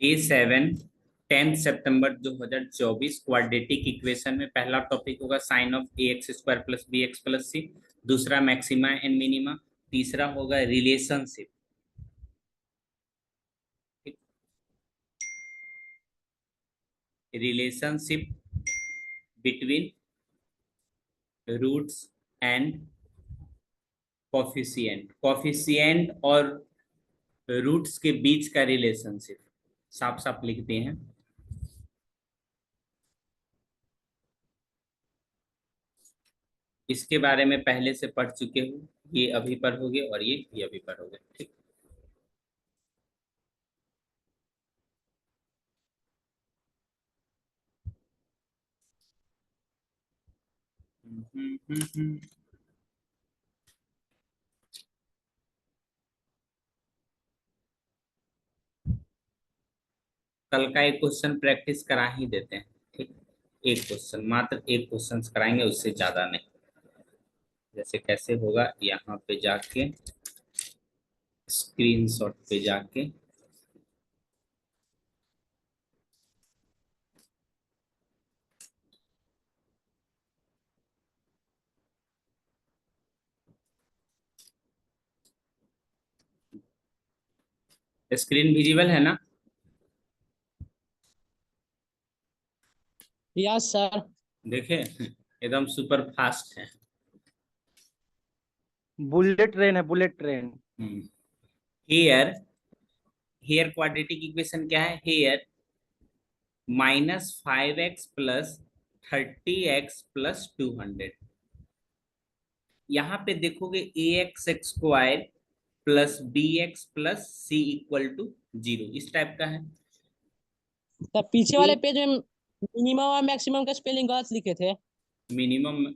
Day 7 10 सितंबर 2024 quadratic equation में पहला topic होगा sign of A X square plus B X plus C. दूसरा maxima and minima. तीसरा होगा relationship. Relationship between roots and coefficient. Coefficient और roots के बीच का रिलेशनशिप साफ साफ लिखते हैं। इसके बारे में पहले से पढ़ चुके हो, ये अभी पढ़ोगे और ये अभी पढ़ोगे। ठीक। कल का एक क्वेश्चन प्रैक्टिस करा ही देते हैं। ठीक। एक क्वेश्चन, मात्र एक क्वेश्चन कराएंगे, उससे ज्यादा नहीं। जैसे कैसे होगा, यहाँ पे जाके स्क्रीनशॉट पे जाके स्क्रीन विजिबल है ना? Yes sir. देखे एकदम सुपर फास्ट है। बुलेट ट्रेन है, bullet train. Here here quadratic equation क्या है? Here -5x plus 30x plus 200। यहाँ पे देखोगे A X square plus B X plus C equal to 0, इस टाइप का है। तब पीछे वाले पेज में मिनिमम और मैक्सिमम का स्पेलिंग गलत लिखे थे। मिनिमम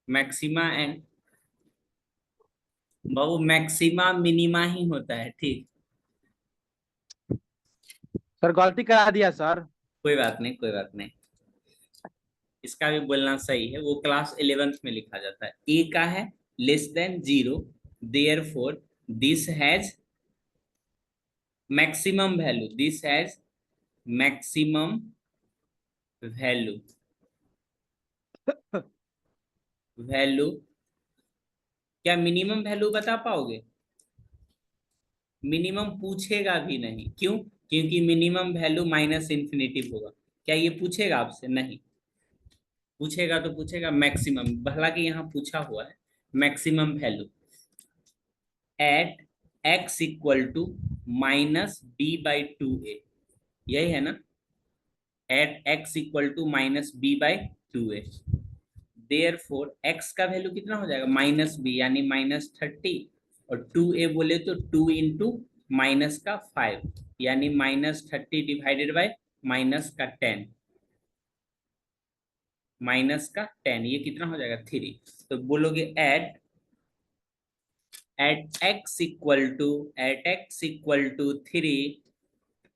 मैक्सिमा एंड बाबू मैक्सिमा मिनिमा ही होता है। ठीक। सर गलती करा दिया सर। कोई बात नहीं, कोई बात नहीं। इसका भी बोलना सही है, वो क्लास 11th में लिखा जाता है। ए का है <0, therefore this has maximum value, this has maximum value. Value क्या मिनिमम वैल्यू बता पाओगे? मिनिमम पूछेगा भी नहीं। क्यों? क्योंकि मिनिमम वैल्यू माइनस इंफिनिटिव होगा। क्या ये पूछेगा आपसे? नहीं पूछेगा। तो पूछेगा मैक्सिमम, हालांकि यहाँ पूछा हुआ है maximum value at x equal to -b/2a, यही है ना? At x equal to -b/2a। Therefore x का वैल्यू कितना हो जाएगा? -b यानी -30, और 2a बोले तो 2 इंटू माइनस का 5 यानी -30 डिवाइडेड बाय माइनस का 10, ये कितना हो जाएगा? 3। तो बोलोगे at x equal to 3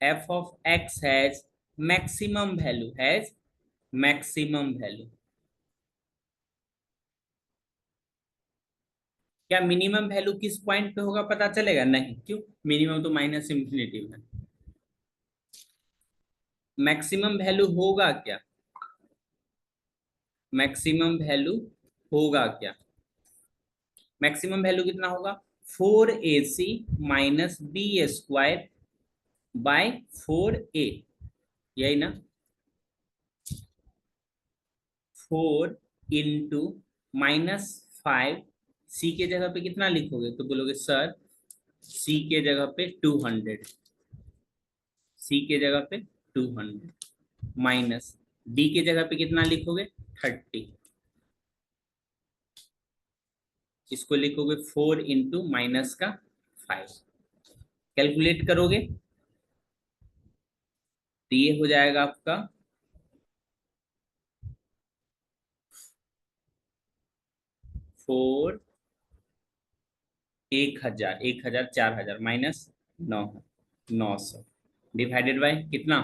f of x has maximum value. क्या मिनिमम वैल्यू किस पॉइंट पे होगा पता चलेगा? नहीं। क्यों? मिनिमम तो माइनस इंफिनिटिव है। मैक्सिमम वैल्यू होगा क्या? मैक्सिमम वैल्यू होगा क्या? मैक्सिमम वैल्यू कितना होगा? 4ac minus b square by 4a, यही ना? 4 इंटू -5, सी के जगह पे कितना लिखोगे? तो बोलोगे सर सी के जगह पे 200, सी के जगह पे 200 माइनस डी के जगह पे कितना लिखोगे? 30। इसको लिखोगे 4 इंटू माइनस का 5। कैलकुलेट करोगे तो ये हो जाएगा आपका 4, 1000, 1000, 4000 माइनस 900 डिवाइडेड बाय कितना?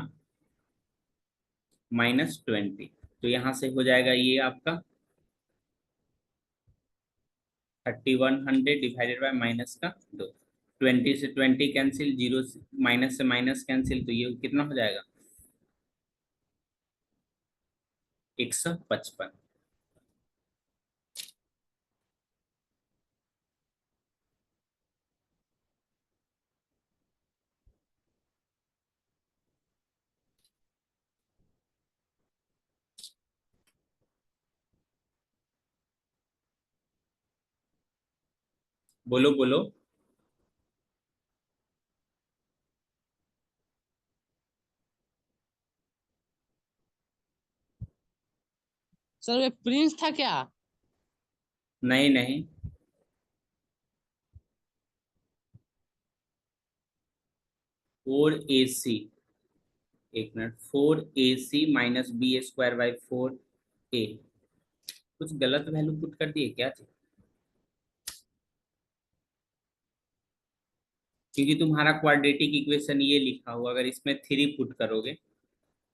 -20। तो यहां से हो जाएगा ये आपका 3100 डिवाइडेड बाय माइनस का 2। 20 से 20 कैंसिल, 0 माइनस से माइनस कैंसिल, तो ये कितना हो जाएगा 155। बोलो बोलो। सर वे प्रिंस था क्या? नहीं नहीं, 4ac, एक minute, 4ac minus b square by 4a, कुछ गलत वैल्यू पुट कर दिए क्या थे? क्योंकि तुम्हारा क्वाड्रेटिक इक्वेशन ये लिखा हुआ, अगर इसमें 3 पुट करोगे,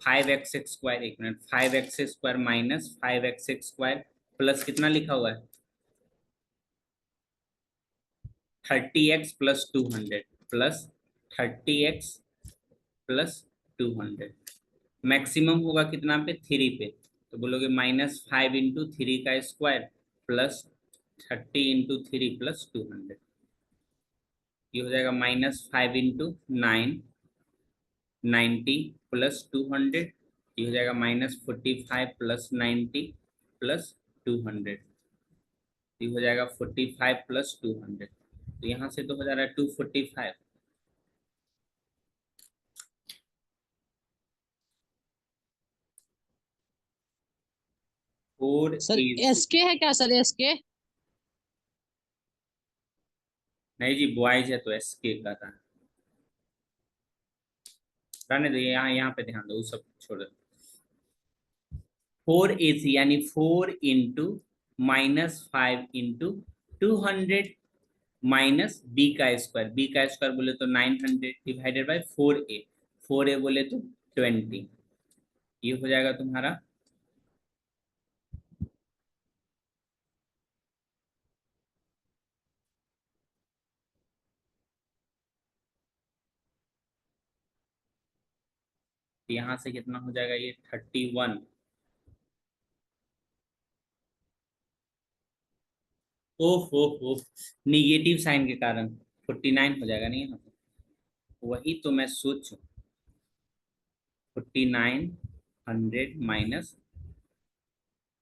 5x स्क्वायर, एक minute, 5x square minus 5x square plus कितना लिखा हुआ है 30x plus 200 plus 30x plus 200, maximum होगा कितना पे 3 पे, तो बोलोगे -5 × 3 का स्क्वायर प्लस 30 × 3 प्लस 200, ये हो जाएगा -5 × 9, 90 प्लस 200, ये हो जाएगा -45 प्लस 90 प्लस 200, ये हो जाएगा 45 प्लस 200, तो यहाँ से तो हो जा रहा है 245। फोर सर ए एसके है क्या सर, एसके? नहीं जी, बॉयज है तो एस के का था, रहने दो, यहाँ यहाँ पे ध्यान दो, वो सब छोड़ दो। 4ac यानी 4 × -5 × 200 - बी का स्क्वायर बोले तो 900 डिवाइडेड बाय 4a, 4a बोले तो 20, ये हो जाएगा तुम्हारा यहाँ से कितना हो जाएगा ये 31, ओह निगेटिव साइन के कारण 49 हो जाएगा नहीं यहाँ पे, वही तो मैं सोचूं, 4900 माइनस,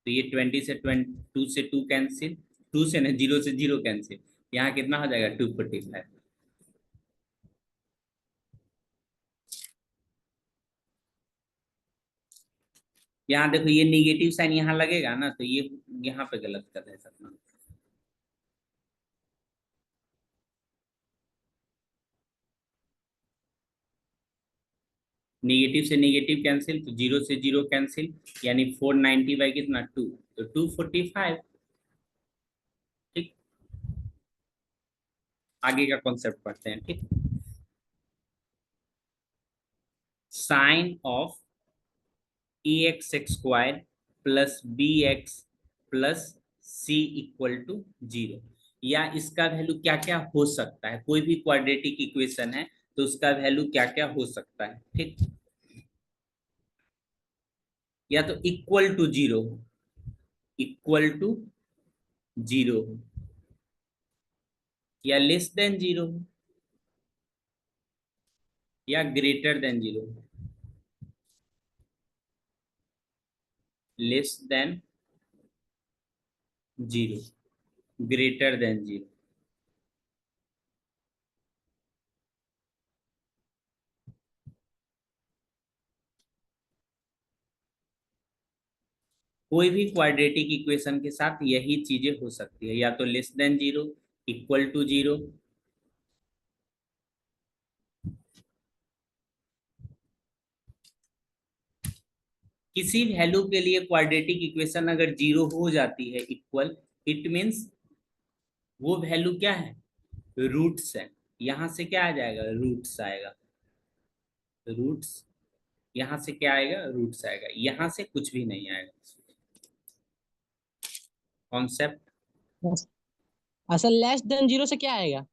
तो ये 20 से 2 से 2 कैंसिल, 2 से ना 0 से 0 कैंसिल, यहाँ कितना हो जाएगा 245। यहाँ देखो ये निगेटिव साइन यहाँ लगेगा ना, तो ये यहाँ पे गलत कर रहे हैं सपना, निगेटिव से निगेटिव कैंसिल, तो 0 से 0 कैंसिल, यानी 490 बाई कितना 2, तो 245। ठीक, आगे का कॉन्सेप्ट पढ़ते हैं। ठीक, sign of ax² plus bx plus c equal to 0, या इसका वैल्यू क्या क्या हो सकता है, कोई भी क्वाड्रेटिक इक्वेशन है तो उसका वैल्यू क्या क्या हो सकता है। ठीक, या तो इक्वल टू 0, इक्वल टू 0, या लेस देन 0, या greater than 0, less than 0, greater than 0, कोई भी क्वाड्रेटिक इक्वेशन के साथ यही चीजें हो सकती है, या तो लेस देन 0, इक्वल टू 0, किसी वैल्यू के लिए क्वाड्रेटिक इक्वेशन अगर 0 हो जाती है इक्वल, इट मीन्स वो वैल्यू क्या है रूट्स है, यहां से क्या आ जाएगा रूट्स आएगा, रूट्स, यहां से क्या आएगा रूट्स आएगा, यहां से कुछ भी नहीं आएगा। कॉन्सेप्ट, अच्छा, लेस देन जीरो से क्या आएगा?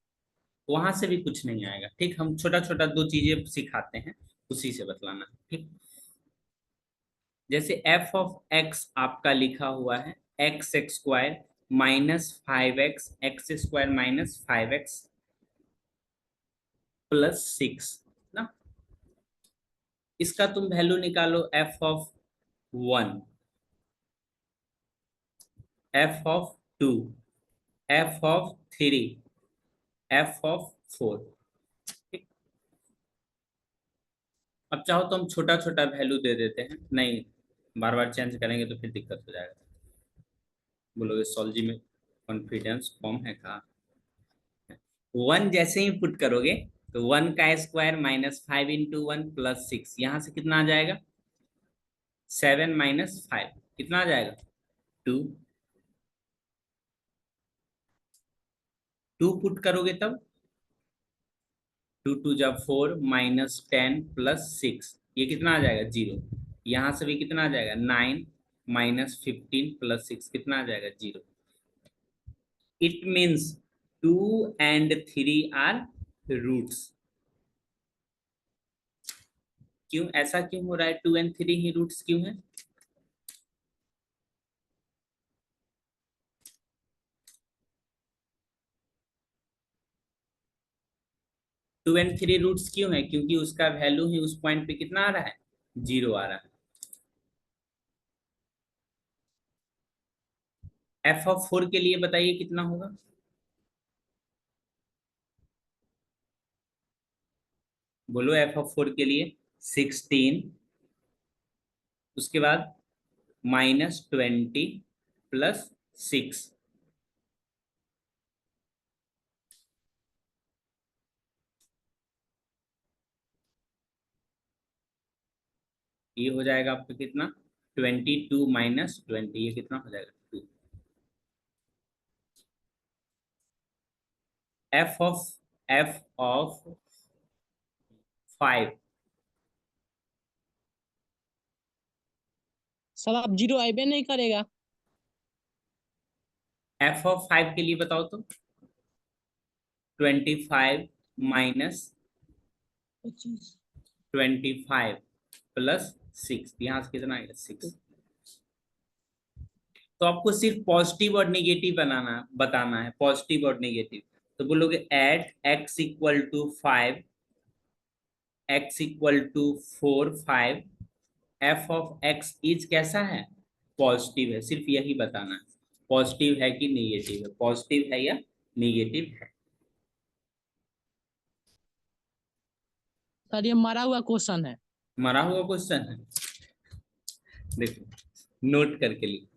वहां से भी कुछ नहीं आएगा। ठीक, हम छोटा छोटा दो चीजें सिखाते हैं, उसी से बतलाना। ठीक, जैसे एफ ऑफ एक्स आपका लिखा हुआ है x x square minus 5x x square minus 5x plus 6 ना। इसका तुम वैल्यू निकालो, F of 1, F of 2, F of 3, F of 4। अब चाहो तो हम छोटा छोटा वैल्यू दे देते हैं, नहीं बार बार चेंज करेंगे तो फिर दिक्कत हो जाएगा। बोलोगे सॉल्व में कॉन्फिडेंस कम है कहा। 1 जैसे ही पुट करोगे तो 1 का स्क्वायर माइनस 5 इंटू 1 प्लस 6, यहां से कितना आ जाएगा 7 माइनस 5, कितना आ जाएगा 2। 2 पुट करोगे तब 2 टू जा 4 माइनस 10 प्लस 6, ये कितना आ जाएगा 0। यहां से भी कितना आ जाएगा 9 माइनस 15 प्लस 6, कितना आ जाएगा 0। It means 2 and 3 are roots. क्यों ऐसा क्यों हो रहा है, 2 एंड 3 ही रूट्स क्यों है। 2 एंड 3 रूट्स क्यों है, क्योंकि उसका वैल्यू ही उस पॉइंट पे कितना आ रहा है 0 आ रहा है। एफ ऑफ 4 के लिए बताइए कितना होगा। बोलो एफ ऑफ 4 के लिए 16, उसके बाद माइनस 20 प्लस 6, ये हो जाएगा आपका कितना 22 माइनस 20, ये कितना हो जाएगा 2। एफ ऑफ 5, सर आप जीरो आइबे नहीं करेगा। एफ ऑफ 5 के लिए बताओ तो 25 माइनस 25। 25 प्लस 6, यहाँ से कितना आएगा 6। तो आपको सिर्फ पॉजिटिव और निगेटिव बताना है, पॉजिटिव और निगेटिव। तो बोलोगे at x equal to 5, x equal to 4 5, f of x is कैसा है पॉजिटिव है, सिर्फ यही बताना है पॉजिटिव है कि निगेटिव है, पॉजिटिव है या निगेटिव है। सर ये मरा हुआ क्वेश्चन है। मरा हुआ क्वेश्चन है, देखो नोट करके लिखो।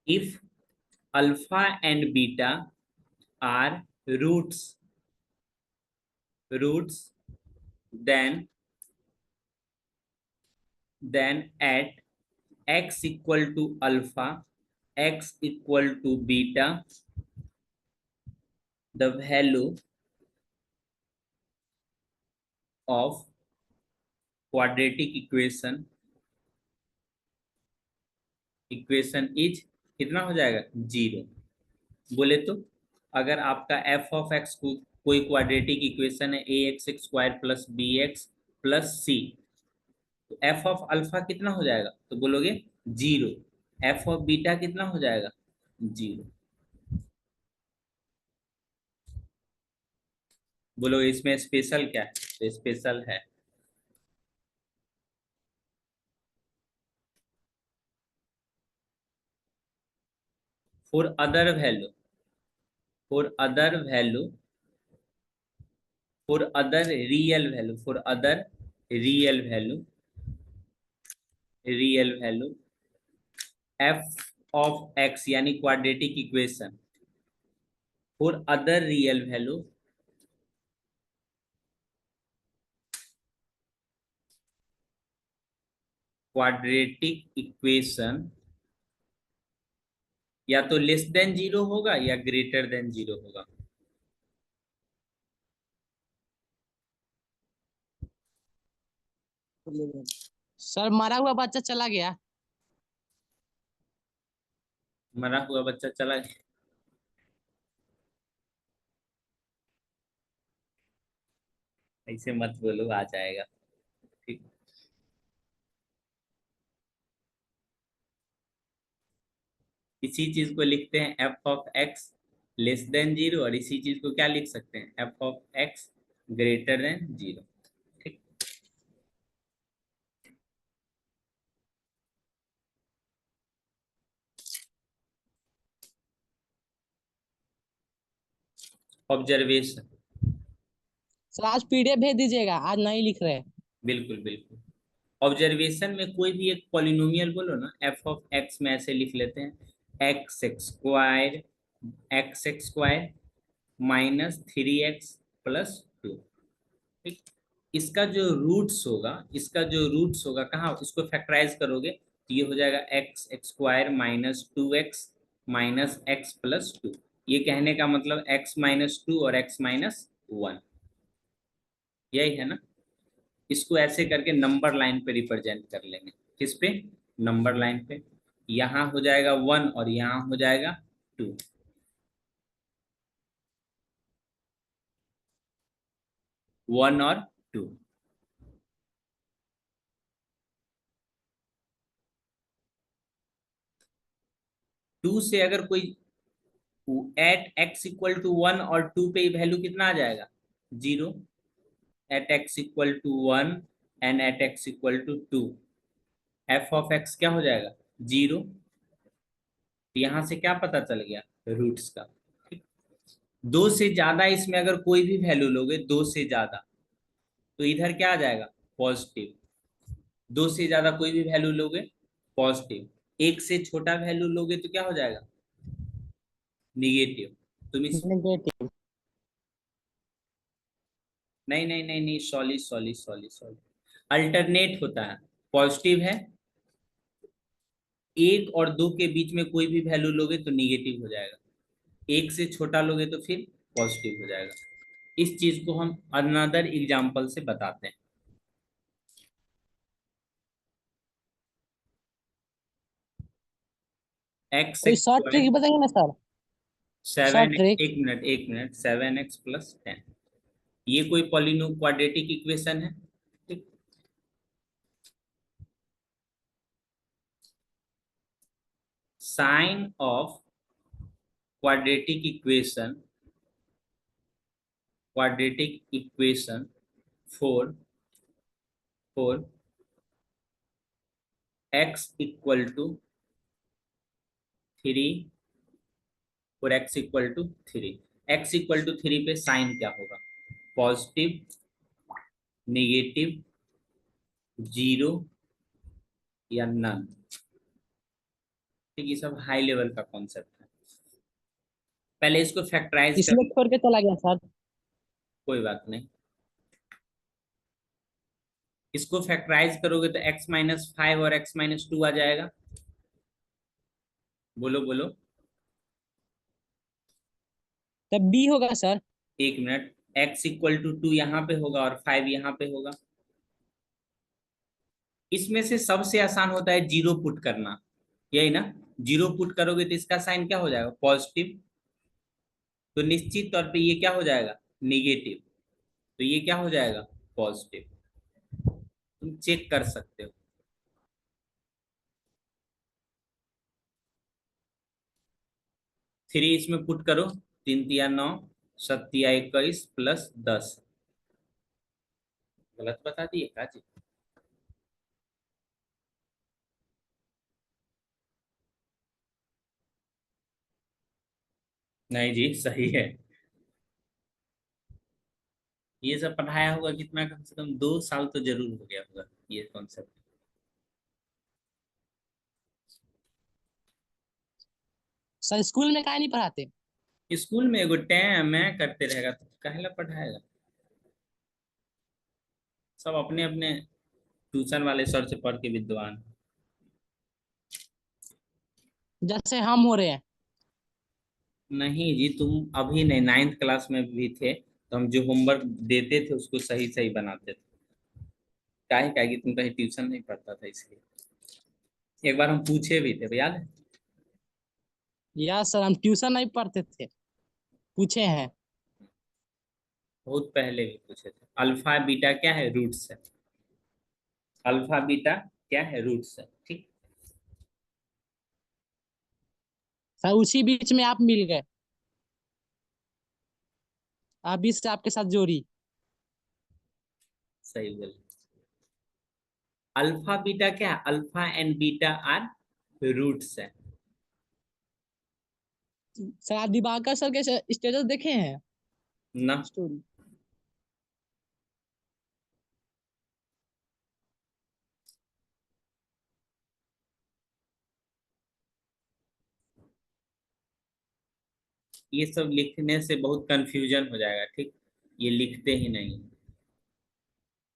If alpha and beta are roots then at x equal to alpha, x equal to beta, the value of quadratic equation is कितना हो जाएगा 0। बोले तो अगर आपका एफ ऑफ एक्स को कोई क्वाड्रेटिक इक्वेशन है A X square plus B X plus C, तो एफ ऑफ अल्फा कितना हो जाएगा तो बोलोगे 0, एफ ऑफ बीटा कितना हो जाएगा 0। बोलो इसमें स्पेशल क्या है, तो स्पेशल है for other value, for other value, for other real value, for other real value, real value f of x यानी quadratic equation, for other real value quadratic equation या तो लेस देन 0 होगा या greater than 0 होगा। Sir मरा हुआ बच्चा चला गया। मरा हुआ बच्चा चला गया। ऐसे मत बोलो, आ जाएगा। ठीक। इसी चीज को लिखते हैं F of x less than zero, और इसी चीज को क्या लिख सकते हैं, F of x greater than zero. ठीक। ऑब्जर्वेशन। सर आज पीडीएफ भेज दीजिएगा, आज नहीं लिख रहे। बिल्कुल बिल्कुल। ऑब्जर्वेशन में कोई भी एक पॉलिनोमियल बोलो ना, एफ ऑफ एक्स में ऐसे लिख लेते हैं, एक्स स्क्वायर -3x+2। ठीक। इसका जो रूट्स होगा कहाँ, उसको फैक्टराइज करोगे तो ये हो जाएगा x² -2x - x+2। ये कहने का मतलब x-2 और x-1, यही है ना। इसको ऐसे करके नंबर लाइन पे रिप्रेजेंट कर लेंगे। किस पे, नंबर लाइन पे। यहाँ हो जाएगा 1 और यहाँ हो जाएगा 2। 1 और 2। 2 से अगर कोई एट x=1 और 2 पे वैल्यू कितना आ जाएगा, 0। At x=1 and at x=2, f of x क्या हो जाएगा, 0। यहाँ से क्या पता चल गया, रूट्स का। ठीक। दो से ज्यादा इसमें अगर कोई भी वैल्यू लोगे, दो से ज्यादा, तो इधर क्या आ जाएगा, पॉजिटिव। दो से ज्यादा कोई भी वैल्यू लोगे, पॉजिटिव। एक से छोटा वैल्यू लोगे तो क्या हो जाएगा, निगेटिव। तुम इस, नेगेटिव। नहीं नहीं नहीं नहीं, sorry sorry sorry sorry, alternate होता है। पॉजिटिव है, एक और दो के बीच में कोई भी वैल्यू लोगे तो निगेटिव हो जाएगा, एक से छोटा लोगे तो फिर पॉजिटिव हो जाएगा। इस चीज को हम अनदर एग्जाम्पल से बताते हैं। एक्स कोई शॉर्ट स्क्वायर ट्रिक बताइए ना सर। Short 7, trick. एक मिनट 7x+10, ये कोई पॉलिनो क्वाड्रेटिक इक्वेशन है। ठीक। Sign of quadratic equation, for x=3 और x=3, x=3 पे साइन क्या होगा, पॉजिटिव, नेगेटिव, जीरो या नन। ठीक। ये सब हाई लेवल का कॉन्सेप्ट है। पहले इसको फैक्टराइज कर इसमें लो। छोड़ के चला गया सर। कोई बात नहीं, इसको फैक्टराइज करोगे तो x-5 और x-2 आ जाएगा। बोलो बोलो। तब बी होगा सर। एक मिनट, x=2 यहाँ पे होगा और 5 यहाँ पे होगा। इसमें से सबसे आसान होता है जीरो पुट करना, यही ना। जीरो पुट करोगे तो इसका साइन क्या हो जाएगा, पॉजिटिव। तो निश्चित तौर पे ये क्या हो जाएगा, निगेटिव। तो ये क्या हो जाएगा, पॉजिटिव। तुम चेक कर सकते हो। 3 इसमें पुट करो, 3 × 3 = 9, 7 × 21 + 10। गलत बता दिए काजी। नहीं जी, सही है। ये सब पढ़ाया होगा कितना, कम से कम 2 साल तो जरूर हो गया होगा ये कॉन्सेप्ट। सर स्कूल में काहे नहीं पढ़ाते। स्कूल में एगो टैम मैं करते रहेगा तो काहेला पढ़ाएगा। सब अपने अपने ट्यूशन वाले सर से पढ़ के विद्वान। जैसे हम हो रहे हैं। नहीं जी, तुम अभी नहीं, 9th क्लास में भी थे तो हम जो होमवर्क देते थे उसको सही सही बनाते थे। काहे काहे कि तुम कहीं ट्यूशन नहीं पढ़ता था इसलिए। एक बार हम पूछे भी थे, याद है। यार सर हम ट्यूशन नहीं पढ़ते थे, पूछे हैं। बहुत पहले भी पूछे थे। अल्फा बीटा क्या है? रूट्स है। अल्फा बीटा क्या है? रूट्स है। ठीक। सर उसी बीच में आप मिल गए, आप बीच से आपके साथ जोड़ी। सही बोल। अल्फा बीटा क्या है? Alpha and beta are roots है। सर आप दिवाकर सर के स्टेटस देखे हैं? ना। स्टोरी। ये सब लिखने से बहुत कंफ्यूजन हो जाएगा। ठीक। ये लिखते ही नहीं।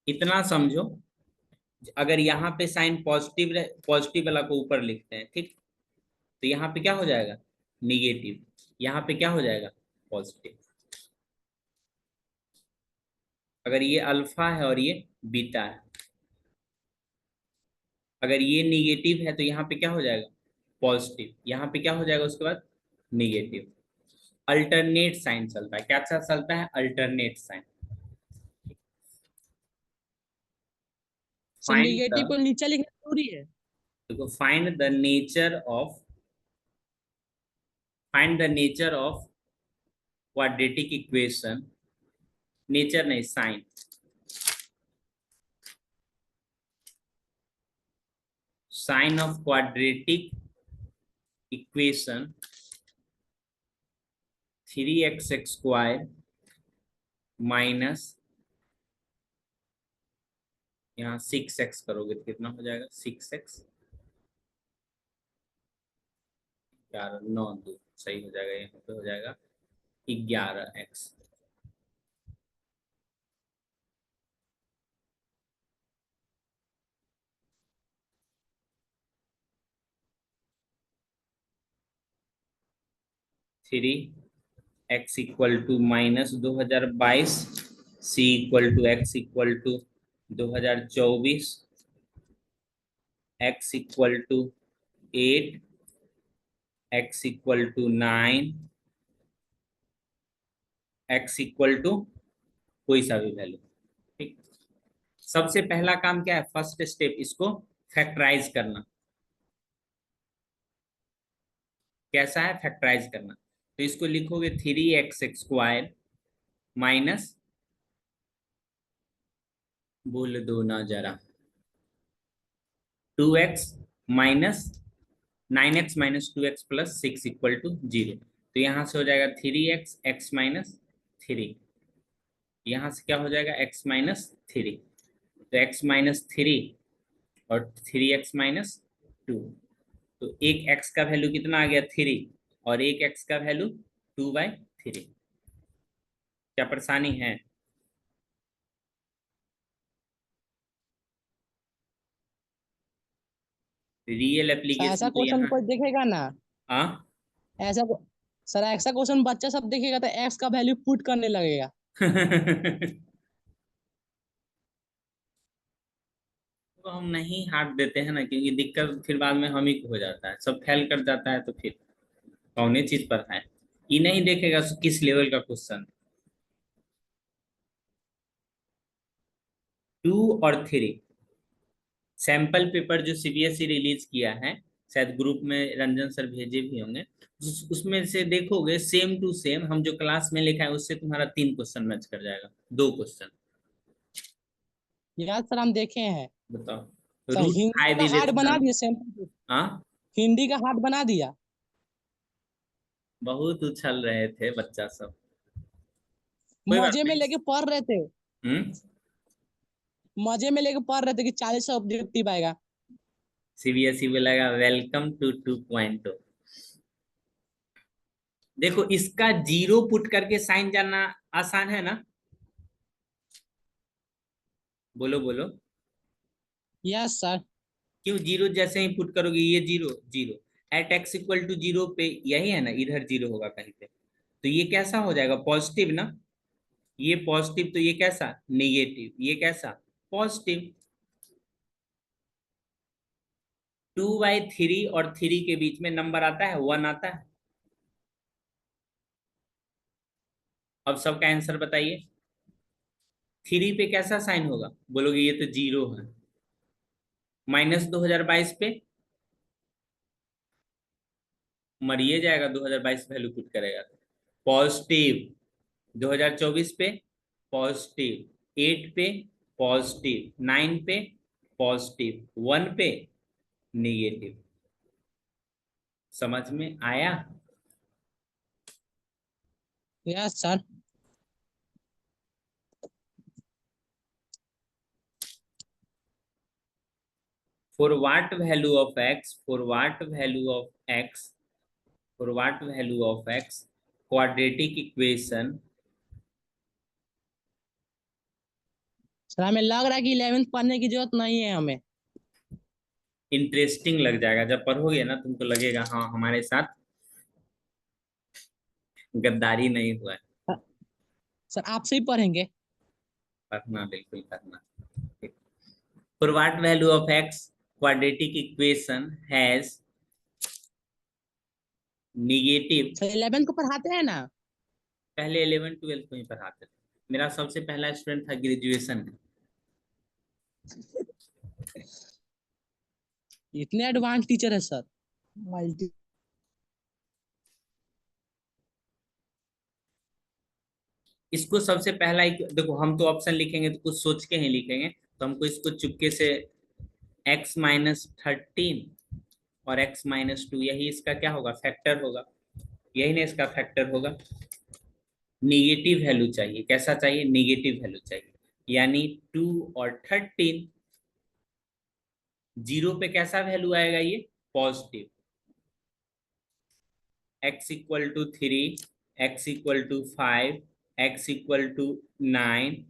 इतना समझो, अगर यहाँ पे साइन पॉजिटिव पॉजिटिव वाला को ऊपर लिखते हैं, ठीक, तो यहाँ पे क्या हो जाएगा? निगेटिव। यहाँ पे क्या हो जाएगा? पॉजिटिव। अगर ये अल्फा है और ये बीटा है, अगर ये निगेटिव है तो यहाँ पे क्या हो जाएगा? पॉजिटिव। यहाँ पे क्या हो जाएगा उसके बाद? निगेटिव। अल्टरनेट साइन चलता है। क्या चलता है? Alternate sign. Sir find the, negative को नीचे लिखना जरूरी है? देखो, find the nature of quadratic equation. Nature नहीं, sign. Sign of quadratic equation 3x² minus, यहाँ 6x करोगे तो कितना हो जाएगा? 6x, 11, 9, 2 सही हो जाएगा। यहाँ पे हो जाएगा 11x। 3x=-2022, c=x=2024, x=8, x=9, x= कोई सा भी वैल्यू। ठीक। सबसे पहला काम क्या है? फर्स्ट स्टेप, इसको फैक्टराइज करना। कैसा है फैक्टराइज करना? तो इसको लिखोगे 3x² माइनस, बोल दो ना जरा, 2x माइनस 9x-2x+6=0। तो यहां से हो जाएगा 3x, x-3। यहां से क्या हो जाएगा? x-3। तो x-3 और 3x-2, तो एक x का वैल्यू कितना आ गया? 3, और एक x का वैल्यू 2/3। क्या परेशानी है? रियल सर ऐसा एप्लीकेशन तो क्वेश्चन यहाँ कोई है। देखेगा ना? हाँ। ऐसा सर ऐसा क्वेश्चन बच्चा सब देखेगा तो एक्स का वैल्यू पुट करने लगेगा। तो हम नहीं हाथ देते हैं ना, क्योंकि दिक्कत फिर बाद में हम ही को हो जाता है। सब फेल कर जाता है तो फिर कौन चीज पर है। ये नहीं देखेगा किस लेवल का क्वेश्चन। 2 और 3 सैंपल पेपर जो सीबीएसई रिलीज किया है, शायद ग्रुप में रंजन सर भेजे भी होंगे, उसमें से देखोगे सेम टू सेम हम जो क्लास में लिखा है उससे तुम्हारा 3 क्वेश्चन मैच कर जाएगा, 2 क्वेश्चन। यार सर हम देखे हैं। बताओ। सर रूट हिंदी हाई का दी हार्ड बना रेशनल। दिया सैंपल। हाँ। हिंदी का हार्ड बना दिया। बहुत उछल रहे थे बच्चा सब। कोई बात मजे में नहीं। लेके पढ़ रहे थे। हम्म। मजे में लेके पढ़ रहे थे कि 40 ऑब्जेक्टिव आएगा। सीबीएसई बोलेगा वेलकम टू 2.0। देखो, इसका जीरो पुट करके साइन जानना आसान है ना? बोलो बोलो। Yes sir. क्यों? जीरो जैसे ही पुट करोगे ये जीरो जीरो, @x=0 पे यही है ना, इधर जीरो होगा कहीं पे, तो ये कैसा हो जाएगा? पॉजिटिव ना। ये पॉजिटिव तो ये कैसा? नेगेटिव। ये कैसा? पॉजिटिव। 2/3 और 3 के बीच में नंबर आता है, 1 आता है। अब सबका आंसर बताइए। 3 पे कैसा साइन होगा? बोलोगे ये तो 0 है। -2022 पे मरिए जाएगा, 2022 वैल्यू पुट करेगा तो। पॉजिटिव 2024 पे पॉजिटिव, 8 पे पॉजिटिव, 9 पे पॉजिटिव, 1 पे नेगेटिव। समझ में आया? Yes sir. For what value of x, for what value of x, for what value of x, quadratic equation। Sir हमें लग रहा है कि 11th पढ़ने की जरूरत नहीं है हमें। इंटरेस्टिंग लग जाएगा जब पढ़ोगे ना, तुमको लगेगा हाँ हमारे साथ गद्दारी नहीं हुआ है। सर आपसे ही पढ़ेंगे। पढ़ना, बिल्कुल पढ़ना। For what value of x, quadratic equation has negative। Sir 11th को पढ़ाते हैं ना। पहले 11 12 में ही पढ़ाते थे। मेरा सबसे पहला स्टूडेंट था ग्रेजुएशन में। इतने एडवांस टीचर है सर। मल्टी। इसको सबसे पहला एक देखो, हम तो ऑप्शन लिखेंगे तो कुछ सोच के ही लिखेंगे, तो हमको इसको चुपके से x-13 और x-2, यही इसका क्या होगा? फैक्टर होगा। यही ना इसका फैक्टर होगा। निगेटिव वैल्यू चाहिए। कैसा चाहिए? निगेटिव वैल्यू चाहिए। यानी 2 और 13, 0 पे कैसा वैल्यू आएगा? ये positive. x=3, x=5, x=9,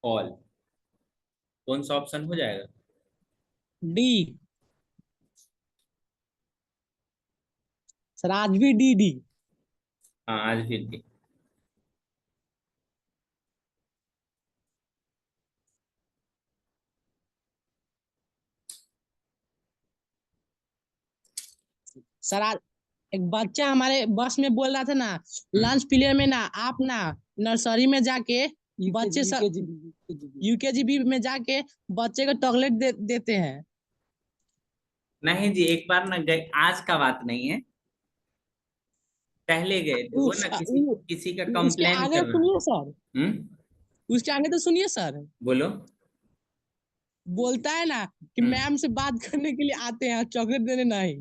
all. कौन सा ऑप्शन हो जाएगा? डी। सर आज भी डी डी। हाँ, आज फिर भी। सर आज एक बच्चा हमारे बस में बोल रहा था ना, हम्म। लंच पीरियड में ना आप ना नर्सरी में जाके बच्चे सब यूकेजी में जाके बच्चे को चॉकलेट देते हैं। नहीं जी, एक बार ना गए, आज का बात नहीं है, पहले गए थे वो उस ना, किसी उ, किसी का उसके कंप्लेन आगे कर रहा। सुनिए सर। हम्म। उसके आगे तो सुनिए सर। बोलो। बोलता है ना कि हम्म। मैम से बात करने के लिए आते हैं, चॉकलेट देने नहीं।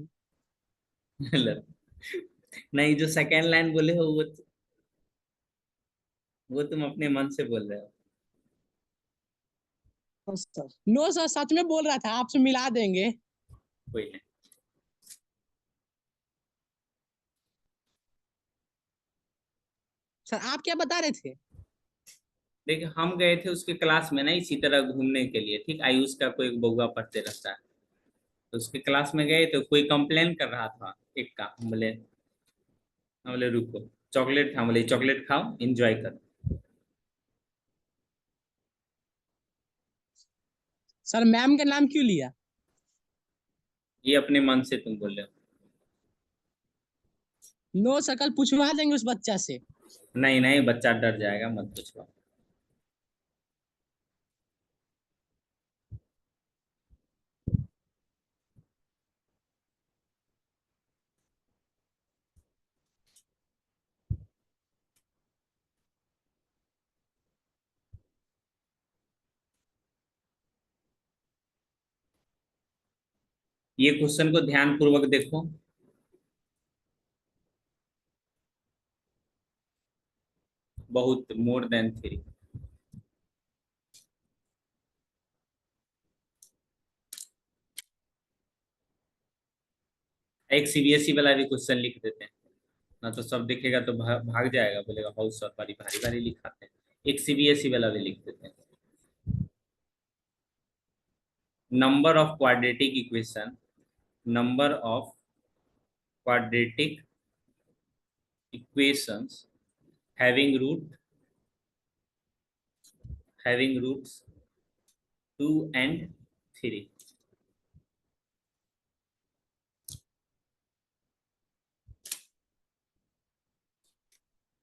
लो। नहीं, जो सेकेंड लाइन बोले हो वो तुम अपने मन से बोल रहे हो। नो सर सच में बोल रहा था, आपसे मिला देंगे। कोई नहीं। सर आप क्या बता रहे थे? देखिए, हम गए थे उसके क्लास में ना इसी तरह घूमने के लिए, ठीक। आयुष का कोई बउआ पढ़ते रहता है, तो उसके क्लास में गए तो कोई कंप्लेन कर रहा था एक का। हम बोले रुको, चॉकलेट था। हम बोले चॉकलेट खाओ, एंजॉय करो। सर मैम का नाम क्यों लिया? ये अपने मन से तुम बोल रहे नो सर कल पूछवा देंगे उस बच्चा से। हो। नहीं नहीं, बच्चा डर जाएगा, मत पूछो। ये क्वेश्चन को ध्यान पूर्वक देखो। बहुत मोर देन 3। एक सीबीएसई वाला भी क्वेश्चन लिख देते हैं ना, तो सब देखेगा तो भाग जाएगा, बोलेगा बहुत सर भारी भारी भारी लिखाते हैं। एक सीबीएसई वाला भी लिख देते हैं। Number of quadratic equation, number of quadratic equations having roots 2 and 3।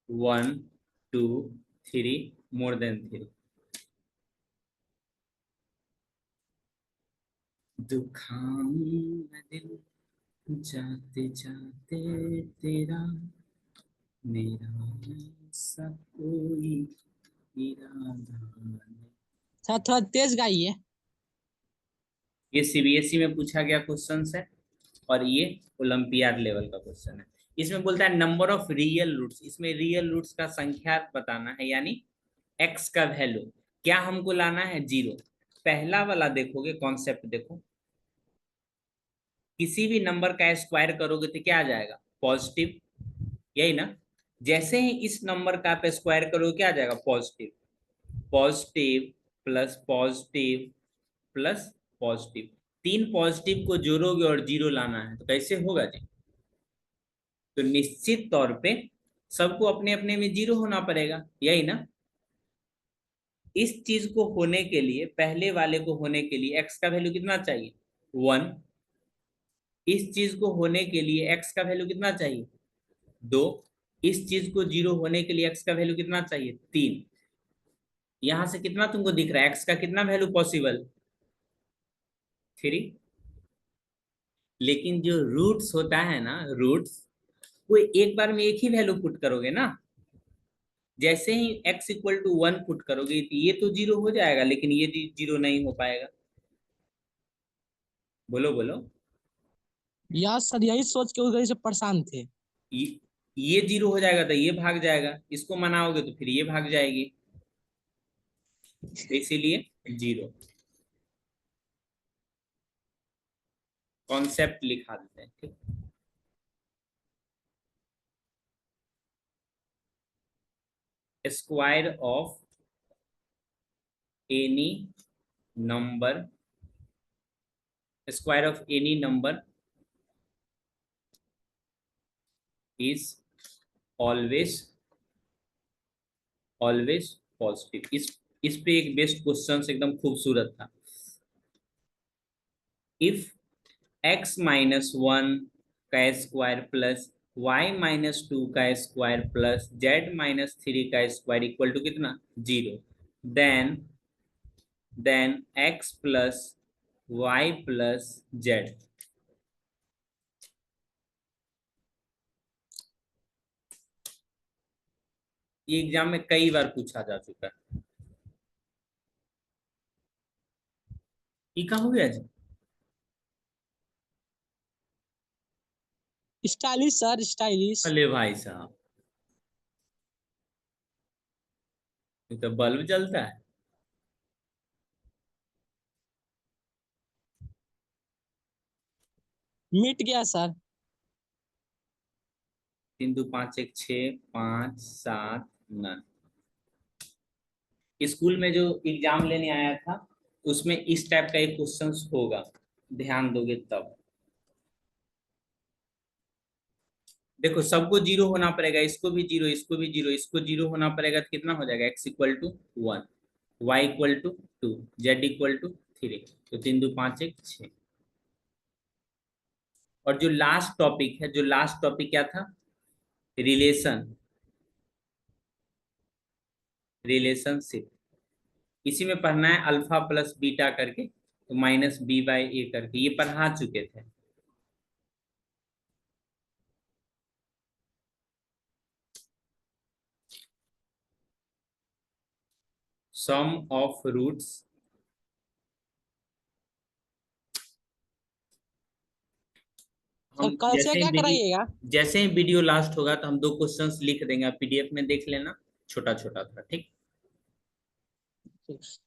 1 2 3 more than 3। दुखाऊं मैं दिल जाते जाते तेरा, मेरा ऐसा कोई इरादा नहीं। सर थोड़ा तेज गाइए। ये सीबीएसई में पूछा गया क्वेश्चन है और ये ओलंपियाड लेवल का क्वेश्चन है। इसमें बोलता है नंबर ऑफ रियल रूट्स, इसमें रियल रूट्स का संख्या बताना है, यानी एक्स का वैल्यू क्या हमको लाना है, 0। पहला वाला देखोगे कॉन्सेप्ट देखो, किसी भी नंबर का स्क्वायर करोगे तो क्या आ जाएगा, पॉजिटिव, यही ना। जैसे ही इस नंबर का आप स्क्वायर करोगे क्या आ जाएगा, positive. Positive plus positive plus positive, 3 positive को जोड़ोगे और 0 लाना है तो कैसे होगा जी। तो निश्चित तौर पे सबको अपने अपने में 0 होना पड़ेगा, यही ना। इस चीज को होने के लिए, पहले वाले को होने के लिए एक्स का वैल्यू कितना चाहिए, 1। इस चीज को होने के लिए एक्स का वैल्यू कितना चाहिए, 2। इस चीज को 0 होने के लिए एक्स का वैल्यू कितना चाहिए, 3। यहां से कितना तुमको दिख रहा है, एक्स का कितना वैल्यू पॉसिबल, 3। लेकिन जो रूट्स होता है ना, रूट्स, वो एक बार में एक ही वैल्यू पुट करोगे ना। जैसे ही x इक्वल टू 1 पुट करोगे तो ये तो 0 हो जाएगा, लेकिन ये 0 नहीं हो पाएगा। बोलो बोलो। यार सर यही सोच के उस घड़ी से परेशान थे। ये ये 0 हो जाएगा तो ये भाग जाएगा, इसको मनाओगे तो फिर ये भाग जाएगी, तो इसीलिए 0। कॉन्सेप्ट लिखा देते हैं, ठीक। Square of any number, square of any number is always always positive. इस पे एक बेस्ट क्वेश्चन एकदम खूबसूरत था। इफ x माइनस 1 का स्क्वायर प्लस y माइनस 2 का स्क्वायर प्लस z माइनस 3 का स्क्वायर इक्वल टू कितना, 0, then x plus y plus z। ये एग्जाम में कई बार पूछा जा चुका है। ये कहाँ हो गया जी, स्टाइलिश सर स्टाइलिश। अले भाई साहब, ये तो बल्ब जलता है। मिट गया सर। 3 2 5 1 6 5 7 9। स्कूल में जो एग्जाम लेने आया था उसमें इस टाइप का एक क्वेश्चन होगा, ध्यान दोगे तब। देखो सबको 0 होना पड़ेगा, इसको भी 0, इसको भी 0, इसको 0 होना पड़ेगा तो कितना हो जाएगा, x equal to 1, y equal to 2, z equal to 3, तो 3 2 5 1 6। और जो लास्ट टॉपिक है, जो लास्ट टॉपिक क्या था, रिलेशन, रिलेशनशिप। इसी में पढ़ना है अल्फा प्लस बीटा करके, तो माइनस बी बाई ए करके, ये पढ़ा चुके थे। सम ऑफ रूट्स, सर हम कल से क्या कराइएगा। जैसे ही वीडियो लास्ट होगा तो हम 2 क्वेश्चंस लिख देंगे, आप पीडीएफ में देख लेना, छोटा छोटा था, ठीक।